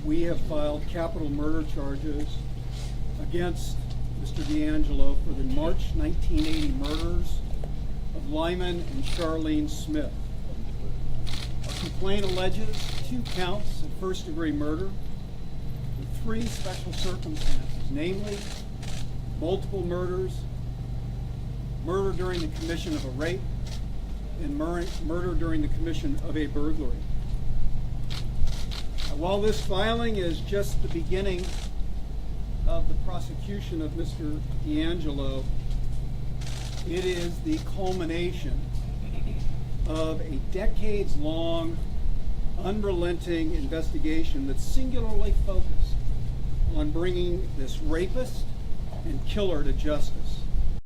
we have filed capital murder charges against Mr. DeAngelo for the March 1980 murders of Lyman and Charlene Smith. Our complaint alleges 2 counts of first-degree murder with 3 special circumstances, namely multiple murders, murder during the commission of a rape, and murder during the commission of a burglary. While this filing is just the beginning of the prosecution of Mr. DeAngelo, it is the culmination of a decades-long, unrelenting investigation that's singularly focused on bringing this rapist and killer to justice.